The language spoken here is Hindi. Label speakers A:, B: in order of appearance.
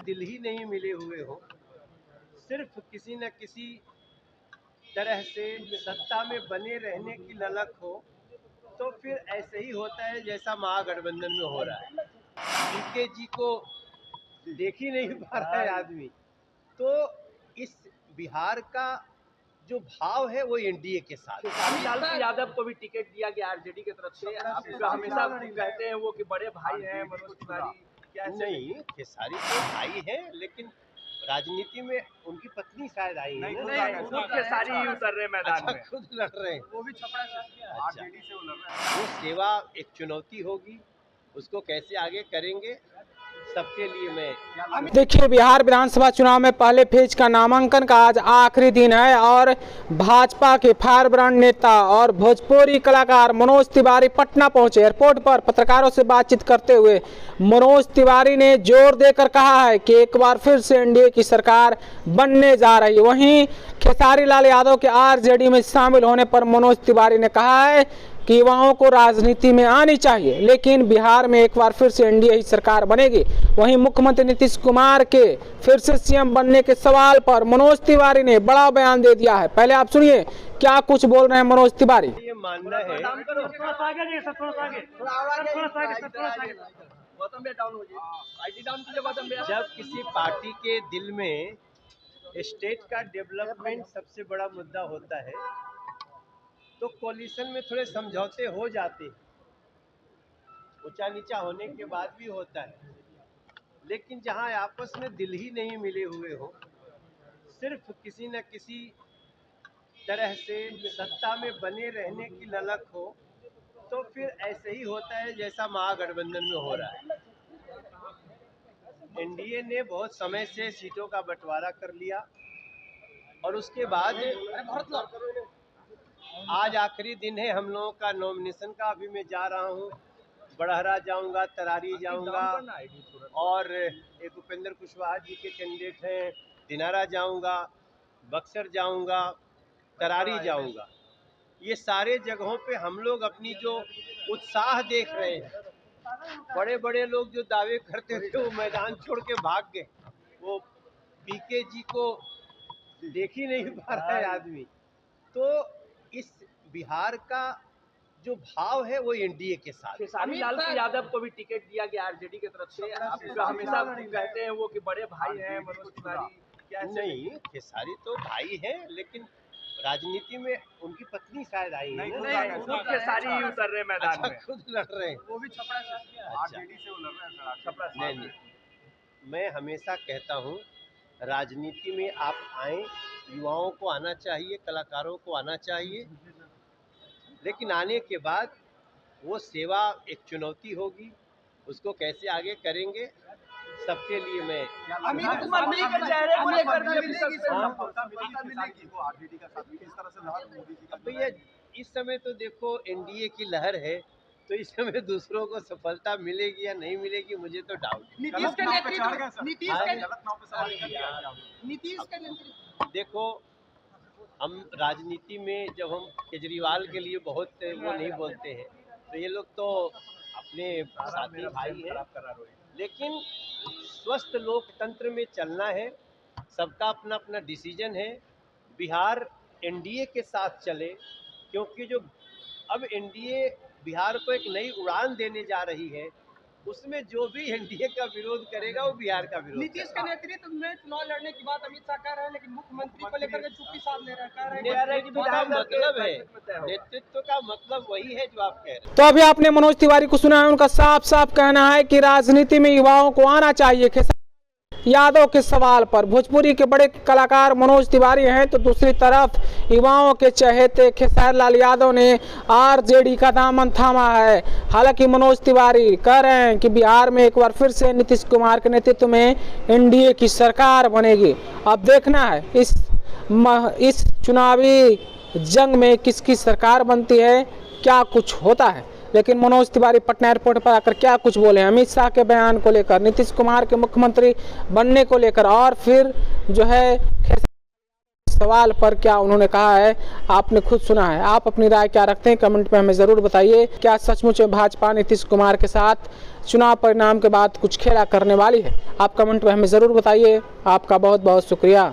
A: दिल ही नहीं मिले हुए हो, सिर्फ किसी न किसी तरह से सत्ता में बने रहने की ललक हो, तो फिर ऐसे ही होता है जैसा महागठबंधन में हो रहा है। पीके जी को देख ही नहीं पा रहा है आदमी। तो इस बिहार का जो भाव है वो एनडीए के साथ।
B: लालू यादव को भी टिकट दिया गया आरजेडी की तरफ से। आप हमेशा कहते हैं वो कि बड़े भाई हैं मनोज तिवारी, क्या
A: नहीं, खेसारी तो भाई है, लेकिन राजनीति में उनकी पत्नी शायद आई है ना।
B: खुद खेसारी ही उतर रहे मैदान में,
A: खुद लड़ रहे हैं।
B: वो भी छपरा से
A: आरजेडी से वो लड़ रहे हैं। वो सेवा एक चुनौती होगी, उसको कैसे आगे करेंगे सबके लिए मैं।
C: देखिए, बिहार विधानसभा चुनाव में पहले फेज का नामांकन का आज आखिरी दिन है और भाजपा के फायर ब्रांड नेता और भोजपुरी कलाकार मनोज तिवारी पटना पहुंचे। एयरपोर्ट पर पत्रकारों से बातचीत करते हुए मनोज तिवारी ने जोर देकर कहा है कि एक बार फिर से एनडीए की सरकार बनने जा रही है। वहीं खेसारी लाल यादव के आरजेडी में शामिल होने पर मनोज तिवारी ने कहा है कि युवाओं को राजनीति में आनी चाहिए, लेकिन बिहार में एक बार फिर से एनडीए ही सरकार बनेगी। वहीं मुख्यमंत्री नीतीश कुमार के फिर से सीएम बनने के सवाल पर मनोज तिवारी ने बड़ा बयान दे दिया है। पहले आप सुनिए क्या कुछ बोल रहे हैं मनोज तिवारी।
A: ये मानना है जब किसी पार्टी के दिल में स्टेट का डेवलपमेंट सबसे बड़ा मुद्दा होता है तो कोलिशन में थोड़े समझौते हो जाते हैं, ऊंचा नीचा होने के बाद भी होता है। लेकिन जहां आपस में दिल ही नहीं मिले हुए हो, सिर्फ किसी न किसी तरह से सत्ता में बने रहने की ललक हो, तो फिर ऐसे ही होता है जैसा महागठबंधन में हो रहा है। एनडीए ने बहुत समय से सीटों का बंटवारा कर लिया और उसके बाद आज आखिरी दिन है हम लोगों का नॉमिनेशन का। अभी मैं जा रहा हूँ, बड़हरा जाऊँगा, तरारी जाऊँगा और एक उपेंद्र कुशवाहा जी के कैंडिडेट हैं, दिनारा जाऊँगा, बक्सर जाऊँगा, तरारी जाऊँगा। ये सारे जगहों पे हम लोग अपनी जो उत्साह देख रहे हैं। बड़े बड़े लोग जो दावे करते थे वो मैदान छोड़ के भाग गए। वो पीके जी को देख ही नहीं पा रहा है आदमी। तो इस बिहार का जो भाव है वो एनडीए के साथ।
B: लालू यादव को भी टिकट दिया गया आरजेडी की तरफ से। आप हमेशा कहते हैं वो कि बड़े भाई हैं मनोज तिवारी, क्या
A: नहीं, खेसारी तो भाई है, लेकिन राजनीति में उनकी पत्नी शायद आई है ना।
B: खुद खेसारी ही उतर रहे मैदान में,
A: खुद लड़ रहे हैं।
B: वो भी छपरा से आरजेडी से वो लड़ रहे हैं छपरा से।
A: नहीं, मैं हमेशा कहता हूँ राजनीति में आप आए, युवाओं को आना चाहिए, कलाकारों को आना चाहिए, लेकिन आने के बाद वो सेवा एक चुनौती होगी, उसको कैसे आगे करेंगे सबके लिए मैं। भैया इस समय तो देखो एनडीए की लहर है, तो इस समय दूसरों को सफलता मिलेगी या नहीं मिलेगी मुझे तो डाउट। देखो, हम राजनीति में जब हम केजरीवाल के लिए बहुत वो नहीं बोलते हैं, तो ये लोग तो अपने साथी भाई हैं, लेकिन स्वस्थ लोकतंत्र में चलना है, सबका अपना अपना डिसीजन है। बिहार एनडीए के साथ चले, क्योंकि जो अब एनडीए बिहार को एक नई उड़ान देने जा रही है, उसमें जो भी एनडीए का विरोध करेगा वो बिहार का विरोध।
B: नीतीश के नेतृत्व में चुनाव लड़ने की बात अमित शाह कह रहे हैं, लेकिन मुख्यमंत्री को लेकर के चुप्पी साध ले रहे हैं।
A: नेतृत्व का मतलब है, नेतृत्व का मतलब वही है जो आप कह रहे हैं।
C: तो अभी आपने मनोज तिवारी को सुना है, उनका साफ साफ कहना है कि राजनीति में युवाओं को आना चाहिए। खेसारी यादव के सवाल पर भोजपुरी के बड़े कलाकार मनोज तिवारी हैं, तो दूसरी तरफ युवाओं के चहेते खेसारी लाल यादव ने आरजेडी का दामन थामा है। हालांकि मनोज तिवारी कह रहे हैं कि बिहार में एक बार फिर से नीतीश कुमार के नेतृत्व में एनडीए की सरकार बनेगी। अब देखना है इस चुनावी जंग में किसकी सरकार बनती है, क्या कुछ होता है। लेकिन मनोज तिवारी पटना एयरपोर्ट पर आकर क्या कुछ बोले अमित शाह के बयान को लेकर, नीतीश कुमार के मुख्यमंत्री बनने को लेकर, और फिर जो है सवाल पर क्या उन्होंने कहा है, आपने खुद सुना है। आप अपनी राय क्या रखते हैं कमेंट में हमें ज़रूर बताइए। क्या सचमुच में भाजपा नीतीश कुमार के साथ चुनाव परिणाम के बाद कुछ खेला करने वाली है। आप कमेंट में हमें ज़रूर बताइए। आपका बहुत बहुत शुक्रिया।